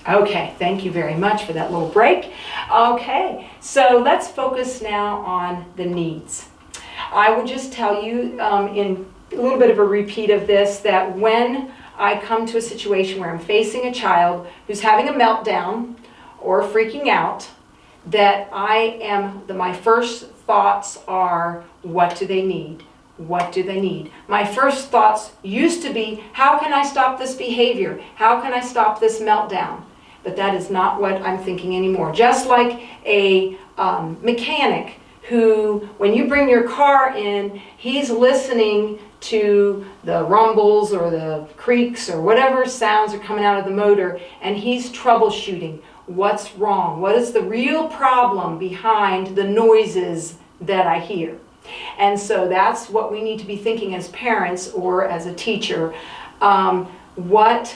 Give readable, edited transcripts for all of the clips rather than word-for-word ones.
Okay, thank you very much for that little break. Okay, so let's focus now on the needs. I will just tell you in a little bit of a repeat of this, that when I come to a situation where I'm facing a child who's having a meltdown or freaking out, that my first thoughts are, what do they need? What do they need? My first thoughts used to be, how can I stop this behavior? How can I stop this meltdown? But that is not what I'm thinking anymore. Just like a mechanic who, when you bring your car in, he's listening to the rumbles or the creaks or whatever sounds are coming out of the motor, and he's troubleshooting what's wrong. What is the real problem behind the noises that I hear? And so that's what we need to be thinking as parents or as a teacher. What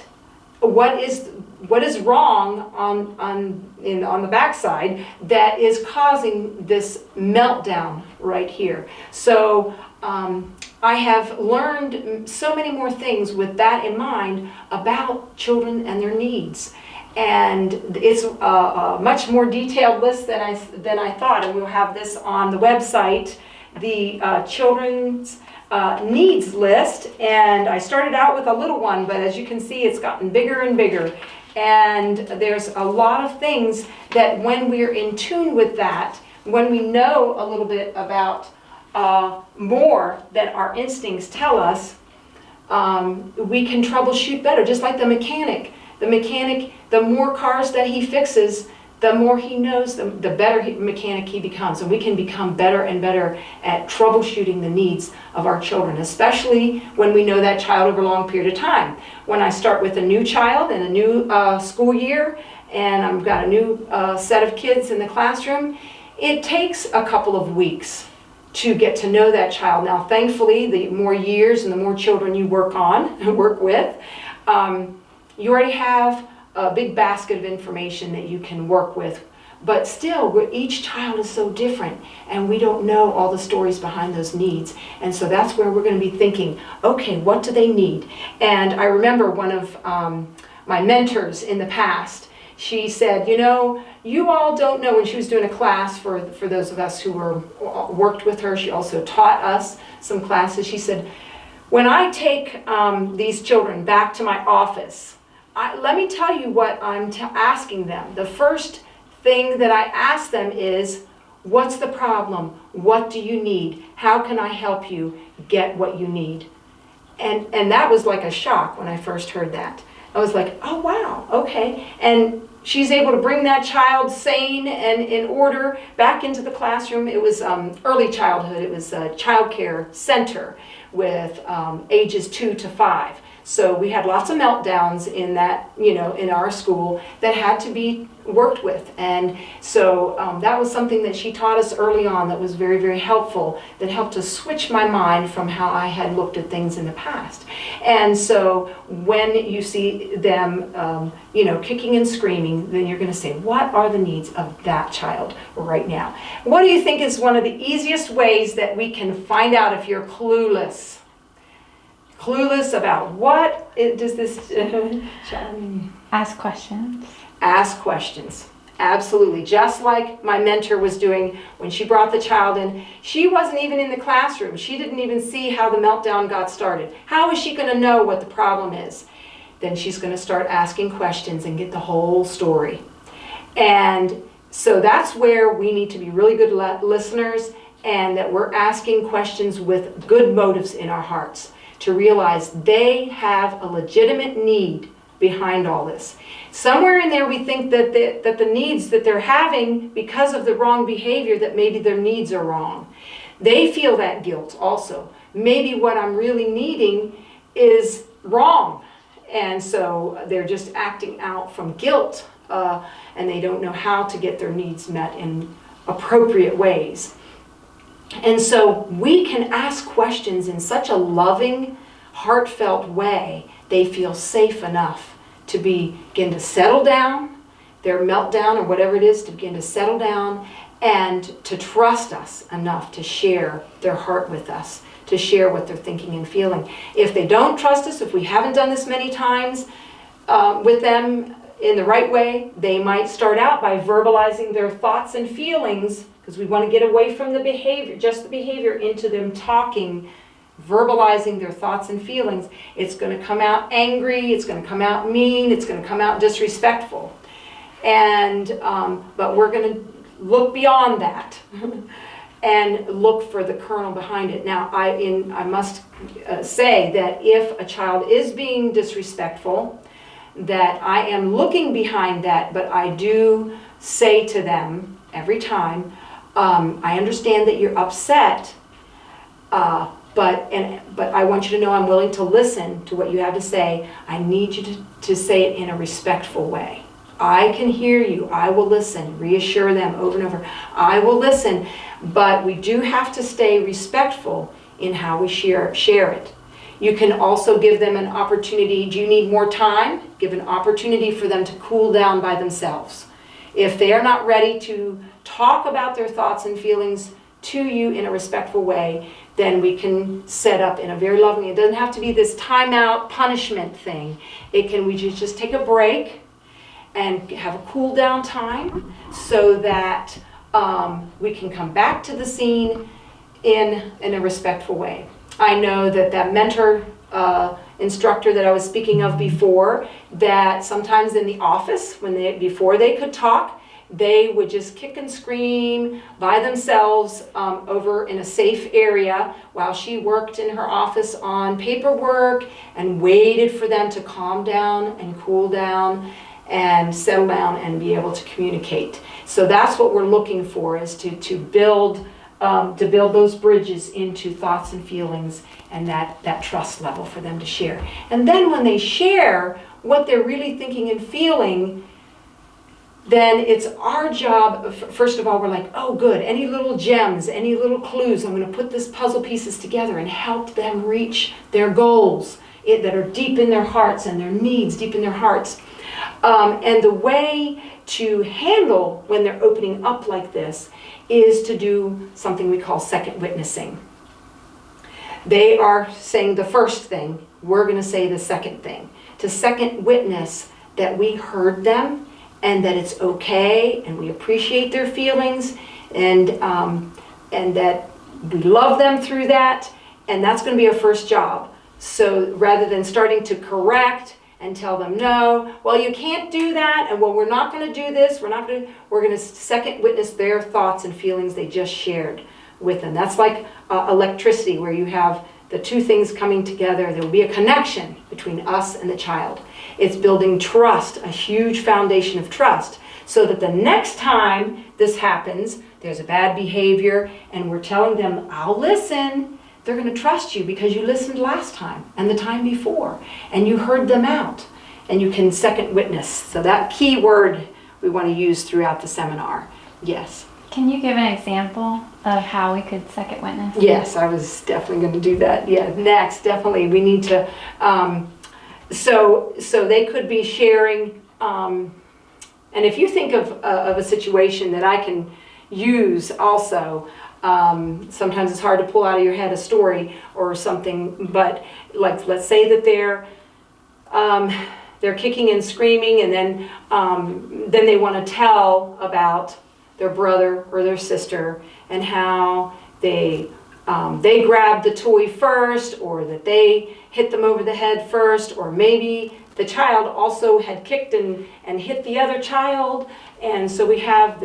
is wrong on the backside that is causing this meltdown right here? So I have learned so many more things with that in mind about children and their needs. And it's a much more detailed list than I thought, and we'll have this on the website, the children's needs list. And I started out with a little one, but as you can see, it's gotten bigger and bigger. And there's a lot of things that when we're in tune with that, when we know a little bit about more than our instincts tell us, we can troubleshoot better, just like the mechanic. The mechanic, the more cars that he fixes, the more he knows, the better mechanic he becomes. And we can become better and better at troubleshooting the needs of our children, especially when we know that child over a long period of time. When I start with a new child and a new school year, and I've got a new set of kids in the classroom, it takes a couple of weeks to get to know that child. Now, thankfully, the more years and the more children you work with, you already have a big basket of information that you can work with. But still, each child is so different, and we don't know all the stories behind those needs. And so that's where we're going to be thinking, okay, what do they need? And I remember one of my mentors in the past, she said, you all don't know, when she was doing a class for those of us who worked with her, she also taught us some classes. She said, when I take these children back to my office, let me tell you what I'm asking them. The first thing that I ask them is, what's the problem? What do you need? How can I help you get what you need? And that was like a shock when I first heard that. I was like, oh wow, okay. And she's able to bring that child sane and in order back into the classroom. It was early childhood. It was a child care center with ages 2 to 5. So we had lots of meltdowns in that, in our school that had to be worked with. And so that was something that she taught us early on that was very, very helpful, that helped to switch my mind from how I had looked at things in the past. And so when you see them, kicking and screaming, then you're going to say, what are the needs of that child right now? What do you think is one of the easiest ways that we can find out if you're clueless? Clueless about what does this Ask questions. Ask questions. Absolutely. Just like my mentor was doing when she brought the child in. She wasn't even in the classroom. She didn't even see how the meltdown got started. How is she going to know what the problem is? Then she's going to start asking questions and get the whole story. And so that's where we need to be really good listeners, and that we're asking questions with good motives in our hearts, to realize they have a legitimate need behind all this. Somewhere in there we think that the needs that they're having because of the wrong behavior, that maybe their needs are wrong. They feel that guilt also. Maybe what I'm really needing is wrong. And so they're just acting out from guilt, and they don't know how to get their needs met in appropriate ways. And so we can ask questions in such a loving, heartfelt way, they feel safe enough to begin to settle down, their meltdown or whatever it is, to begin to settle down and to trust us enough to share their heart with us, to share what they're thinking and feeling. If they don't trust us, if we haven't done this many times with them, in the right way, they might start out by verbalizing their thoughts and feelings, because we want to get away from the behavior, just the behavior, into them talking, verbalizing their thoughts and feelings. It's going to come out angry, it's going to come out mean, it's going to come out disrespectful. And, but we're going to look beyond that and look for the kernel behind it. Now, I must say that if a child is being disrespectful, that I am looking behind that, but I do say to them every time, I understand that you're upset, but I want you to know I'm willing to listen to what you have to say. I need you to say it in a respectful way. I can hear you. I will listen. Reassure them over and over. I will listen, but we do have to stay respectful in how we share it. You can also give them an opportunity. Do you need more time? Give an opportunity for them to cool down by themselves. If they are not ready to talk about their thoughts and feelings to you in a respectful way, then we can set up in a very loving way. It doesn't have to be this timeout punishment thing. We just take a break and have a cool down time so that we can come back to the scene in a respectful way. I know that mentor instructor that I was speaking of before, that sometimes in the office, before they could talk, they would just kick and scream by themselves over in a safe area while she worked in her office on paperwork and waited for them to calm down and cool down and settle down and be able to communicate. So that's what we're looking for, is to build those bridges into thoughts and feelings and that trust level for them to share. And then when they share what they're really thinking and feeling, then it's our job, first of all, we're like, oh good, any little gems, any little clues, I'm going to put this puzzle pieces together and help them reach their goals that are deep in their hearts and their needs deep in their hearts. And the way to handle when they're opening up like this is to do something we call second witnessing. They are saying the first thing, we're going to say the second thing. To second witness that we heard them and that it's okay and we appreciate their feelings and that we love them through that, and that's going to be our first job. So rather than starting to correct and tell them, no, well, you can't do that, and well, we're not going to do this, we're going to second witness their thoughts and feelings they just shared with them. That's like electricity, where you have the two things coming together. There will be a connection between us and the child. It's building trust, a huge foundation of trust, so that the next time this happens, there's a bad behavior, and we're telling them, I'll listen. They're going to trust you because you listened last time and the time before, and you heard them out, and you can second witness. So that key word we want to use throughout the seminar. Yes. Can you give an example of how we could second witness? Yes, I was definitely going to do that. Yeah, next, definitely. We need to, so they could be sharing, and if you think of a situation that I can use also, sometimes it's hard to pull out of your head a story or something, but like, let's say that they're kicking and screaming, and then they want to tell about their brother or their sister and how they grabbed the toy first, or that they hit them over the head first, or maybe the child also had kicked and hit the other child, and so we have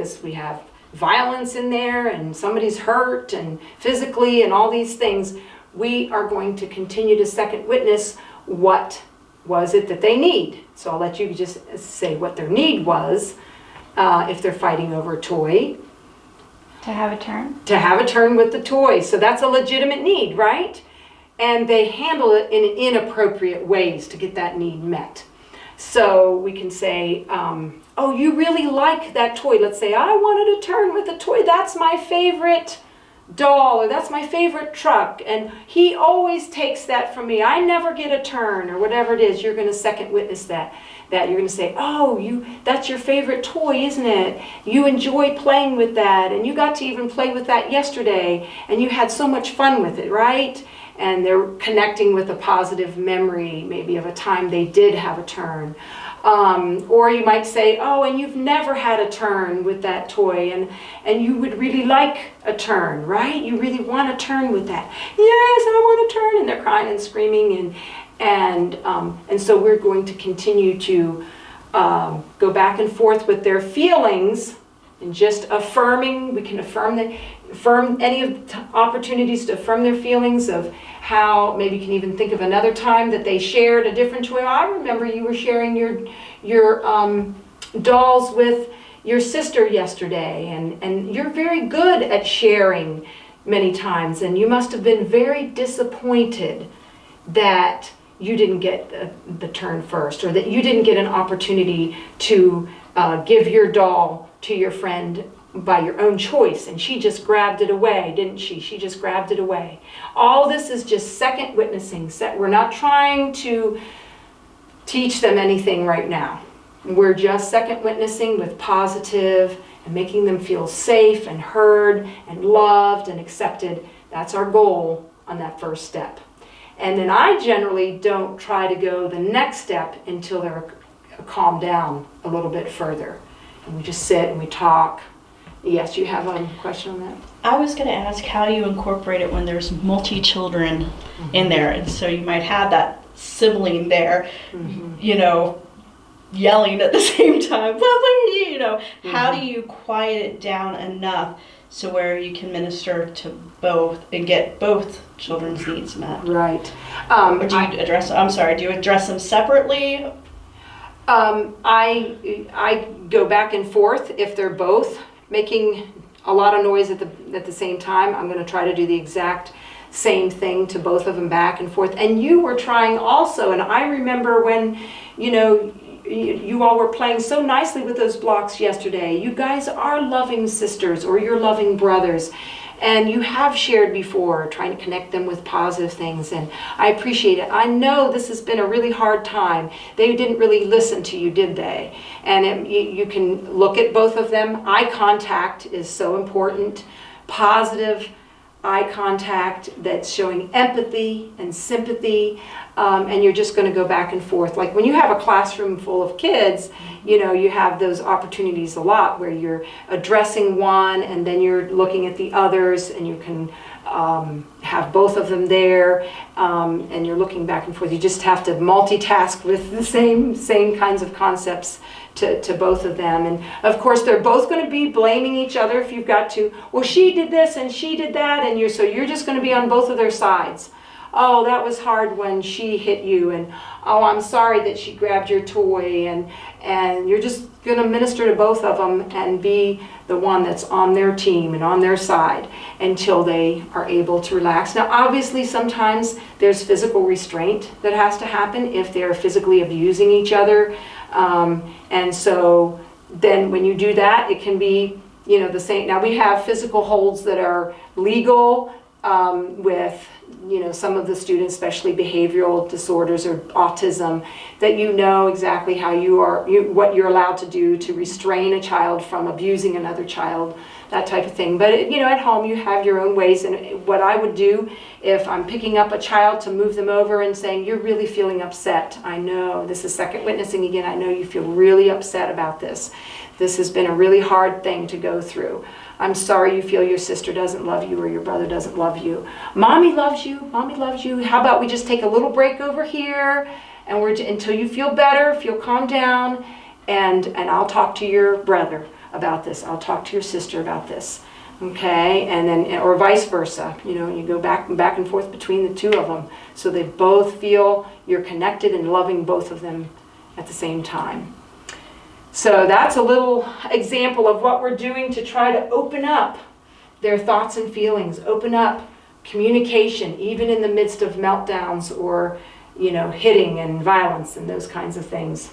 violence in there, and somebody's hurt and physically and all these things. We are going to continue to second witness what was it that they need. So I'll let you just say what their need was. If they're fighting over a toy. To have a turn? To have a turn with the toy. So that's a legitimate need, right? And they handle it in inappropriate ways to get that need met. So we can say, oh, you really like that toy. Let's say, I wanted a turn with a toy. That's my favorite doll, or that's my favorite truck, and he always takes that from me. I never get a turn, or whatever it is. You're going to second witness that you're going to say, oh, that's your favorite toy, isn't it? You enjoy playing with that, and you got to even play with that yesterday, and you had so much fun with it, right? And they're connecting with a positive memory, maybe of a time they did have a turn. Or you might say, oh, and you've never had a turn with that toy, and you would really like a turn, right? You really want a turn with that. Yes, I want a turn. And they're crying and screaming. And so we're going to continue to go back and forth with their feelings and just affirming. We can affirm any of the opportunities to affirm their feelings of how, maybe you can even think of another time that they shared a different toy. I remember you were sharing your dolls with your sister yesterday, and you're very good at sharing many times, and you must have been very disappointed that you didn't get the turn first, or that you didn't get an opportunity to give your doll to your friend by your own choice, and she just grabbed it away, didn't she? She just grabbed it away. All this is just second witnessing. We're not trying to teach them anything right now. We're just second witnessing with positive and making them feel safe and heard and loved and accepted. That's our goal on that first step. And then I generally don't try to go the next step until they're calmed down a little bit further. And we just sit and we talk. Yes, you have a question on that? I was going to ask, how do you incorporate it when there's multi-children in there? And so you might have that sibling there, you know, yelling at the same time. You know, how do you quiet it down enough so where you can minister to both and get both children's needs met? Right. Or do you address, I'm sorry, do you address them separately? I go back and forth. If they're both making a lot of noise at the same time, I'm going to try to do the exact same thing to both of them, back and forth. And you were trying also, and I remember when, you know, you all were playing so nicely with those blocks yesterday. You guys are loving sisters, or you're loving brothers. And you have shared before, trying to connect them with positive things, and I appreciate it. I know this has been a really hard time. They didn't really listen to you, did they? And you can look at both of them. Eye contact is so important. Positive eye contact that's showing empathy and sympathy, and you're just going to go back and forth. Like when you have a classroom full of kids, you know, you have those opportunities a lot where you're addressing one and then you're looking at the others, and you can have both of them there, and you're looking back and forth. You just have to multitask with the same kinds of concepts to both of them. And of course they're both going to be blaming each other if you've got to. Well, she did this and she did that, and you're just going to be on both of their sides. Oh, that was hard when she hit you, and oh, I'm sorry that she grabbed your toy, and you're just going to minister to both of them and be the one that's on their team and on their side until they are able to relax. Now, obviously, sometimes there's physical restraint that has to happen if they're physically abusing each other. And so then when you do that, it can be, you know, the same. Now we have physical holds that are legal with, you know, some of the students, especially behavioral disorders or autism, that you know exactly how what you're allowed to do to restrain a child from abusing another child, that type of thing. But, you know, at home you have your own ways. And what I would do if I'm picking up a child, to move them over and saying, you're really feeling upset. I know, this is second witnessing again. I know you feel really upset about this. This has been a really hard thing to go through. I'm sorry you feel your sister doesn't love you or your brother doesn't love you. Mommy loves you. Mommy loves you. How about we just take a little break over here, and until you feel better, feel calmed down, and I'll talk to your brother about this. I'll talk to your sister about this. Okay? And then, or vice versa. You know, you go back and forth between the two of them so they both feel you're connected and loving both of them at the same time. So that's a little example of what we're doing to try to open up their thoughts and feelings, open up communication, even in the midst of meltdowns or, you know, hitting and violence and those kinds of things.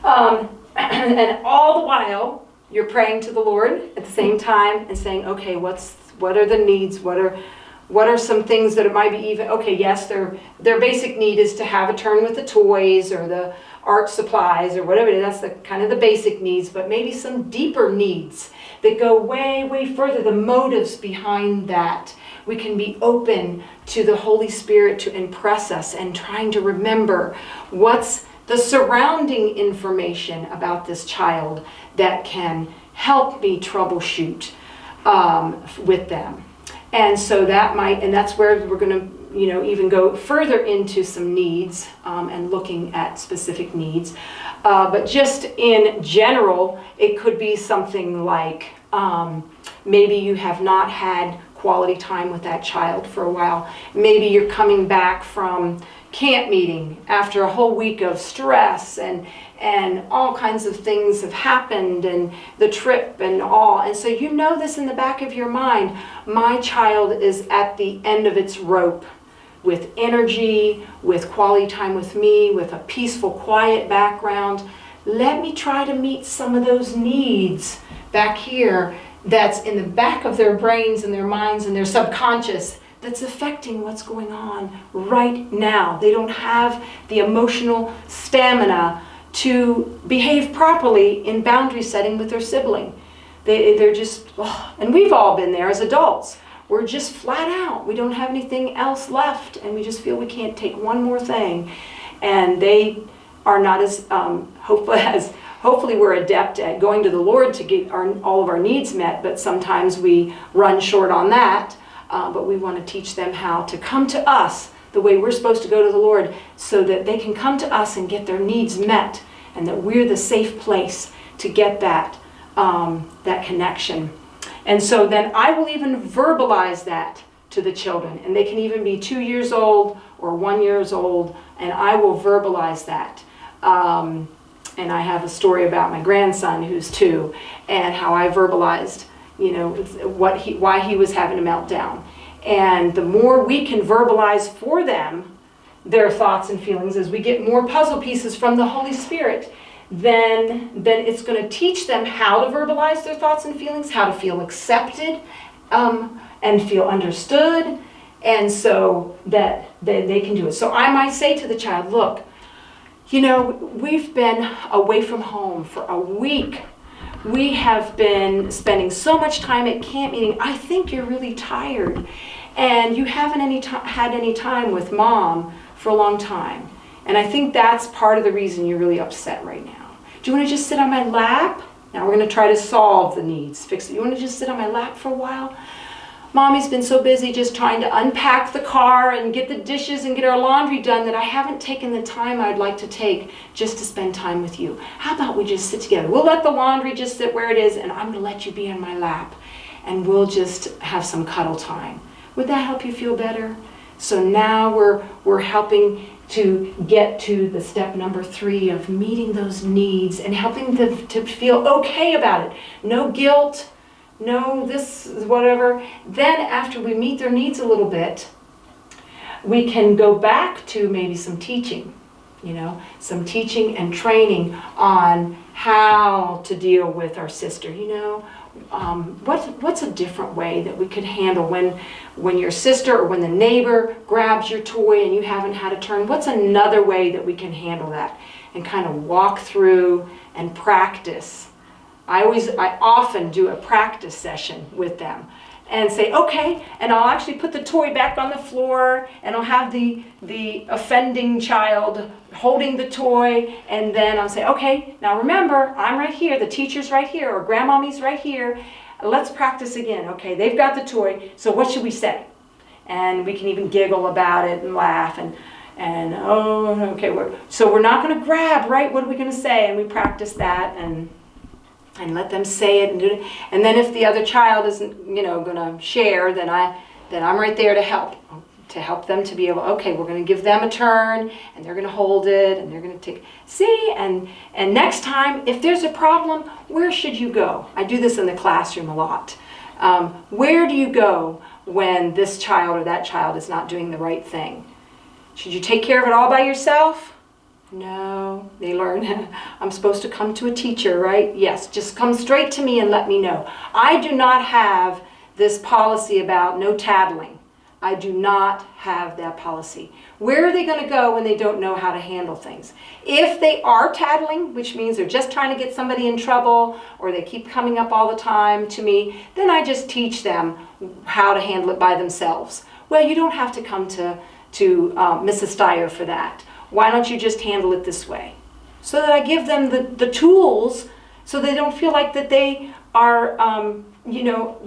And all the while, you're praying to the Lord at the same time and saying, okay, what are the needs? What are some things that it might be even, okay, yes, their basic need is to have a turn with the toys or the art supplies or whatever. That's the kind of the basic needs, but maybe some deeper needs that go way, way further, the motives behind that. We can be open to the Holy Spirit to impress us and trying to remember what's the surrounding information about this child that can help me troubleshoot with them. And so that's where we're going to, even go further into some needs and looking at specific needs. But just in general, it could be something like maybe you have not had quality time with that child for a while. Maybe you're coming back from camp meeting after a whole week of stress and all kinds of things have happened, and the trip and all. And so this in the back of your mind, my child is at the end of its rope with energy, with quality time with me, with a peaceful, quiet background. Let me try to meet some of those needs back here that's in the back of their brains and their minds and their subconscious that's affecting what's going on right now. They don't have the emotional stamina to behave properly in boundary setting with their sibling. They're just, and we've all been there as adults. We're just flat out. We don't have anything else left, and we just feel we can't take one more thing. And they are not as hopefully we're adept at going to the Lord to get all of our needs met, but sometimes we run short on that. But we want to teach them how to come to us the way we're supposed to go to the Lord, so that they can come to us and get their needs met, and that we're the safe place to get that connection. And so then I will even verbalize that to the children, and they can even be 2 years old or 1 year old, and I will verbalize that. And I have a story about my grandson who's 2, and how I verbalized, why he was having a meltdown. And the more we can verbalize for them their thoughts and feelings, as we get more puzzle pieces from the Holy Spirit, then it's going to teach them how to verbalize their thoughts and feelings, how to feel accepted and feel understood, and so that they can do it. So I might say to the child, look, we've been away from home for a week. We have been spending so much time at camp meeting. I think you're really tired, and you haven't had any time with Mom for a long time. And I think that's part of the reason you're really upset right now. Do you want to just sit on my lap? Now we're going to try to solve the needs, fix it. You want to just sit on my lap for a while? Mommy's been so busy just trying to unpack the car and get the dishes and get our laundry done that I haven't taken the time I'd like to take just to spend time with you. How about we just sit together? We'll let the laundry just sit where it is, and I'm going to let you be on my lap, and we'll just have some cuddle time. Would that help you feel better? So now we're helping to get to the step number 3 of meeting those needs and helping them to feel okay about it. No guilt. No, this is whatever. Then after we meet their needs a little bit, we can go back to maybe some teaching, some teaching and training on how to deal with our sister. What's a different way that we could handle when your sister or when the neighbor grabs your toy and you haven't had a turn? What's another way that we can handle that? And kind of walk through and practice. I often do a practice session with them and say, okay, and I'll actually put the toy back on the floor, and I'll have the offending child holding the toy, and then I'll say, okay, now remember, I'm right here, the teacher's right here, or grandmommy's right here. Let's practice again. Okay, they've got the toy, so what should we say? And we can even giggle about it and laugh and oh, okay, so we're not going to grab, right? What are we going to say? And we practice that and let them say it and do it. And then if the other child isn't, going to share, then I'm right there to help them to be able, okay, we're going to give them a turn, and they're going to hold it, and they're going to and next time, if there's a problem, where should you go? I do this in the classroom a lot. Where do you go when this child or that child is not doing the right thing? Should you take care of it all by yourself? No, they learn, I'm supposed to come to a teacher, right? Yes, just come straight to me and let me know. I do not have this policy about no tattling. I do not have that policy. Where are they going to go when they don't know how to handle things? If they are tattling, which means they're just trying to get somebody in trouble, or they keep coming up all the time to me, then I just teach them how to handle it by themselves. Well, you don't have to come to Mrs. Styer for that. Why don't you just handle it this way? so that I give them the tools so they don't feel like that they are,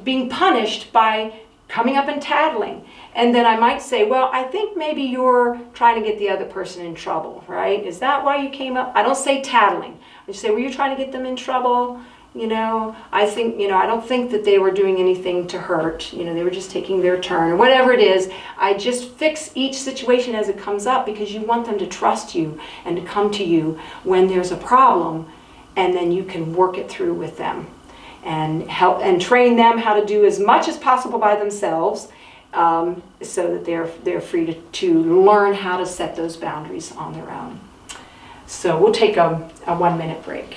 being punished by coming up and tattling. And then I might say, well, I think maybe you're trying to get the other person in trouble, right? Is that why you came up? I don't say tattling. I say, were you trying to get them in trouble? I think, I don't think that they were doing anything to hurt. They were just taking their turn, or whatever it is. I just fix each situation as it comes up, because you want them to trust you and to come to you when there's a problem, and then you can work it through with them and help and train them how to do as much as possible by themselves, so that they're free to learn how to set those boundaries on their own. So we'll take a 1-minute break.